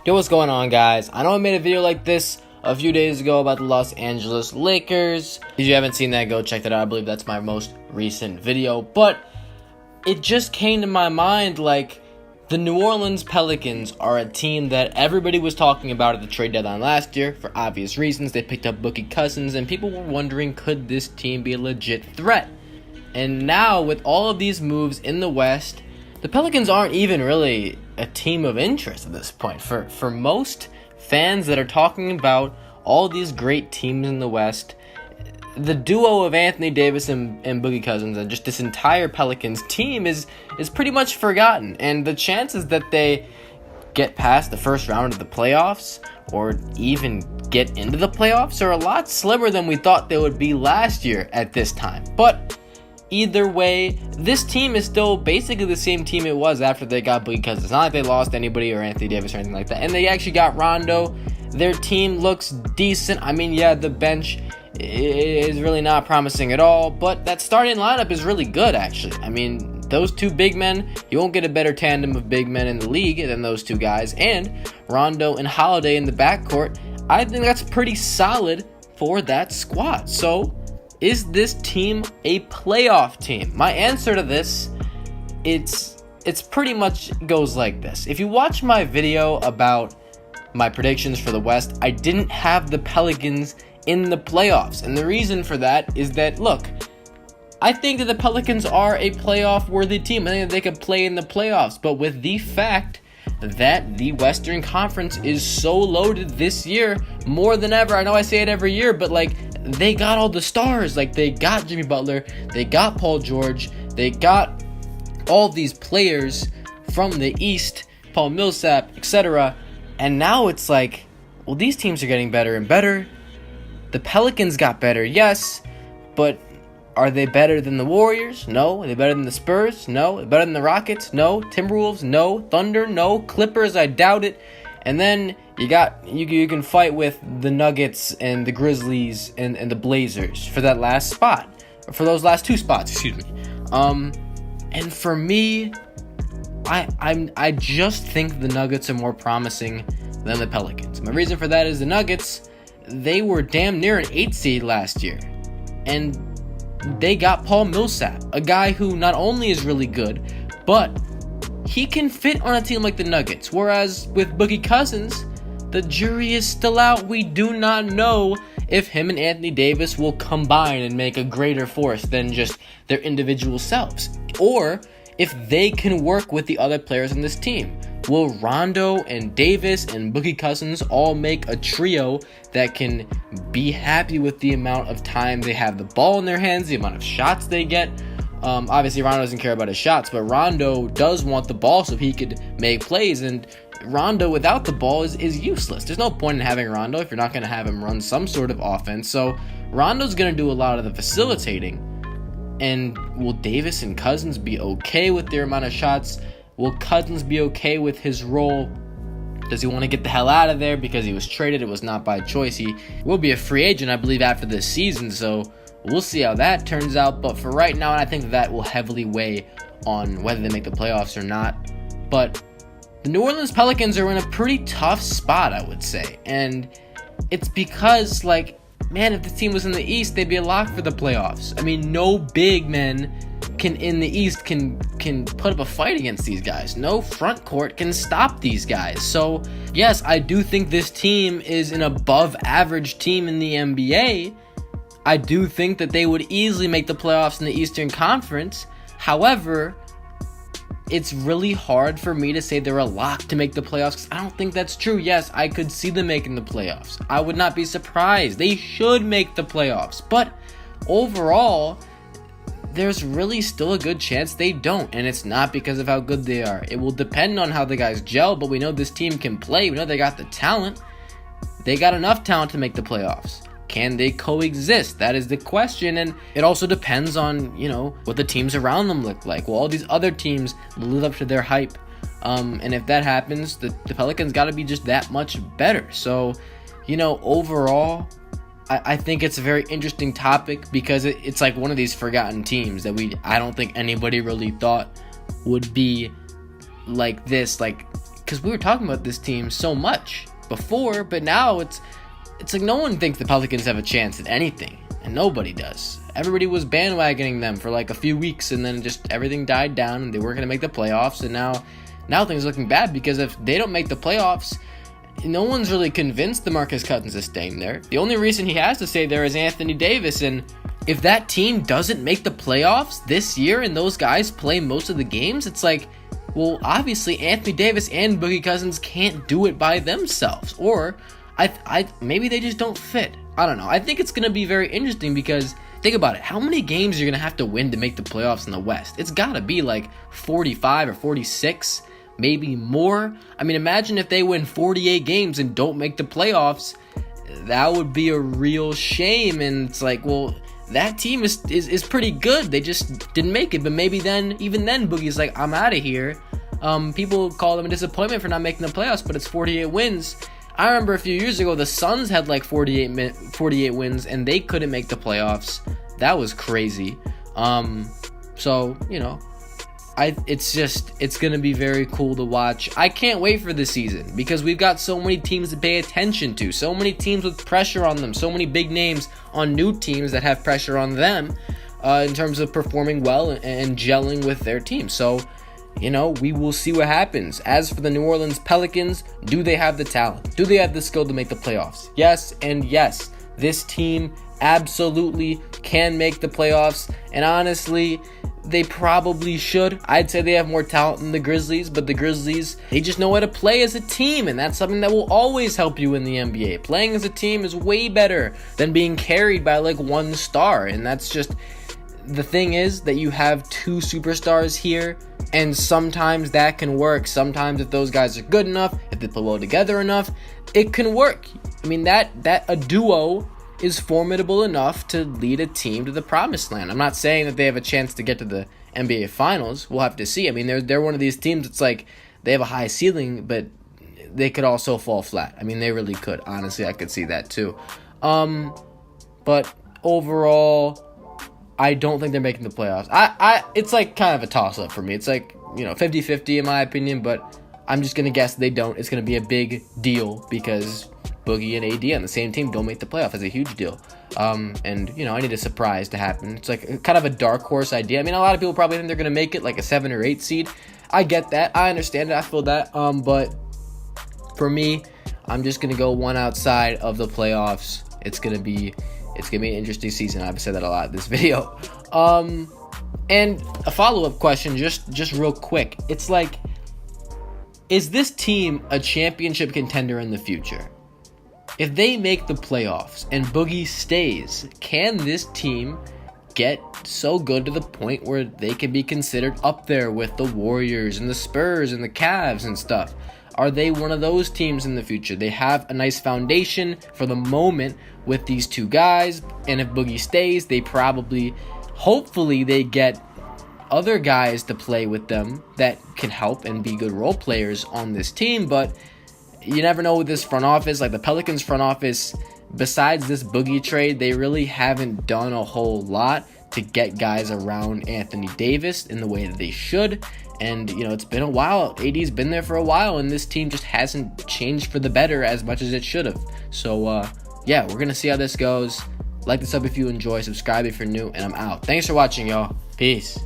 Yo, what's going on, guys? I know I made a video like this a few days ago about the Los Angeles Lakers. If you haven't seen that, go check that out. I believe that's my most recent video. But it just came to my mind, like, the New Orleans Pelicans are a team that everybody was talking about at the trade deadline last year for obvious reasons. They picked up Boogie Cousins, and people were wondering, could this team be a legit threat? And now, with all of these moves in the West, the Pelicans aren't even really a team of interest at this point. For most fans that are talking about all these great teams in the West, the duo of Anthony Davis and Boogie Cousins and just this entire Pelicans team is pretty much forgotten. And the chances that they get past the first round of the playoffs or even get into the playoffs are a lot slimmer than we thought they would be last year at this time. But either way, this team is still basically the same team it was after they got Boogie Cousins. It's not like they lost anybody or Anthony Davis or anything like that. And they actually got Rondo. Their team looks decent. I mean, yeah, the bench is really not promising at all, but that starting lineup is really good, actually. I mean, those two big men, you won't get a better tandem of big men in the league than those two guys. And Rondo and Holiday in the backcourt, I think that's pretty solid for that squad. So, is this team a playoff team? My answer to this, it's pretty much goes like this. If you watch my video about my predictions for the West, I didn't have the Pelicans in the playoffs. And the reason for that is that, look, I think that the Pelicans are a playoff-worthy team. I think that they could play in the playoffs. But with the fact that the Western Conference is so loaded this year, more than ever, I know I say it every year, but, like, they got all the stars. Like, they got Jimmy Butler, they got Paul George, they got all these players from the East, Paul Millsap, etc. And now it's like, well, these teams are getting better and better. The Pelicans got better, yes, but are they better than the Warriors? No. Are they better than the Spurs? No. Are they better than the Rockets? No. Timberwolves? No. Thunder? No. Clippers? I doubt it. And then you can fight with the Nuggets and the Grizzlies and the Blazers for that last spot, or for those last two spots, excuse me. And for me, I just think the Nuggets are more promising than the Pelicans. My reason for that is the Nuggets, they were damn near an 8 seed last year, and they got Paul Millsap, a guy who not only is really good, but he can fit on a team like the Nuggets. Whereas with Boogie Cousins, the jury is still out. We do not know if him and Anthony Davis will combine and make a greater force than just their individual selves, or if they can work with the other players on this team. Will Rondo and Davis and Boogie Cousins all make a trio that can be happy with the amount of time they have the ball in their hands, the amount of shots they get? Obviously, Rondo doesn't care about his shots, but Rondo does want the ball so he could make plays, and Rondo without the ball is useless. There's no point in having Rondo if you're not going to have him run some sort of offense. So Rondo's going to do a lot of the facilitating. And will Davis and Cousins be okay with their amount of shots? Will Cousins be okay with his role? Does he want to get the hell out of there because he was traded? It was not by choice. He will be a free agent, I believe, after this season. So we'll see how that turns out. But for right now, I think that will heavily weigh on whether they make the playoffs or not. But the New Orleans Pelicans are in a pretty tough spot, I would say. And it's because, like, man, if the team was in the East, they'd be a lock for the playoffs. I mean, no big men in the East can put up a fight against these guys. No front court can stop these guys. So, yes, I do think this team is an above average team in the NBA. I do think that they would easily make the playoffs in the Eastern Conference. However, it's really hard for me to say they're a lock to make the playoffs because I don't think that's true. Yes, I could see them making the playoffs. I would not be surprised. They should make the playoffs. But overall, there's really still a good chance they don't, and it's not because of how good they are. It will depend on how the guys gel, but we know this team can play. We know they got the talent. They got enough talent to make the playoffs. Can they coexist? That is the question, and it also depends on, what the teams around them look like. Will all these other teams live up to their hype? And if that happens, the Pelicans got to be just that much better. So, overall, I think it's a very interesting topic because it's like one of these forgotten teams that I don't think anybody really thought would be like this, like because we were talking about this team so much before, but now it's like no one thinks the Pelicans have a chance at anything, and nobody does. Everybody was bandwagoning them for like a few weeks, and then just everything died down, and they weren't going to make the playoffs, and now things are looking bad, because if they don't make the playoffs, no one's really convinced DeMarcus Cousins is staying there. The only reason he has to stay there is Anthony Davis, and if that team doesn't make the playoffs this year and those guys play most of the games, it's like, well, obviously Anthony Davis and Boogie Cousins can't do it by themselves, or maybe they just don't fit. I don't know. I think it's going to be very interesting, because think about it. How many games are you going to have to win to make the playoffs in the West? It's got to be like 45 or 46, maybe more. I mean, imagine if they win 48 games and don't make the playoffs. That would be a real shame. And it's like, well, that team is pretty good. They just didn't make it. But maybe even then, Boogie's like, I'm out of here. People call them a disappointment for not making the playoffs, but it's 48 wins. I remember a few years ago, the Suns had like 48 wins, and they couldn't make the playoffs. That was crazy. So, you know, it's going to be very cool to watch. I can't wait for this season, because we've got so many teams to pay attention to, so many teams with pressure on them, so many big names on new teams that have pressure on them in terms of performing well and gelling with their team. So, you know, we will see what happens. As for the New Orleans Pelicans, do they have the talent? Do they have the skill to make the playoffs? Yes, and yes, this team absolutely can make the playoffs, and honestly, they probably should. I'd say they have more talent than the Grizzlies, but the Grizzlies, they just know how to play as a team, and that's something that will always help you in the NBA. Playing as a team is way better than being carried by like one star, and that's just, the thing is that you have two superstars here, and sometimes that can work. Sometimes if those guys are good enough, if they play well together enough, it can work. I mean, that a duo is formidable enough to lead a team to the promised land. I'm not saying that they have a chance to get to the NBA Finals. We'll have to see. I mean, they're one of these teams that's like, they have a high ceiling, but they could also fall flat. I mean, they really could. Honestly, I could see that too. But overall, I don't think they're making the playoffs. It's like kind of a toss-up for me. It's like, you know, 50-50 in my opinion, but I'm just going to guess they don't. It's going to be a big deal, because Boogie and AD on the same team don't make the playoff. It's a huge deal. And, you know, I need a surprise to happen. It's like kind of a dark horse idea. I mean, a lot of people probably think they're going to make it like a 7 or 8 seed. I get that. I understand it. I feel that. But for me, I'm just going to go one outside of the playoffs. It's going to be an interesting season. I've said that a lot in this video. And a follow-up question, just real quick. It's like, is this team a championship contender in the future? If they make the playoffs and Boogie stays, can this team get so good to the point where they can be considered up there with the Warriors and the Spurs and the Cavs and stuff? Are they one of those teams in the future? They have a nice foundation for the moment with these two guys, and if Boogie stays, they hopefully they get other guys to play with them that can help and be good role players on this team. But you never know with this front office. Like the Pelicans front office, besides this Boogie trade, they really haven't done a whole lot to get guys around Anthony Davis in the way that they should. And, you know, it's been a while. AD's been there for a while, and this team just hasn't changed for the better as much as it should have. So, yeah, we're going to see how this goes. Like this up if you enjoy. Subscribe if you're new, and I'm out. Thanks for watching, y'all. Peace.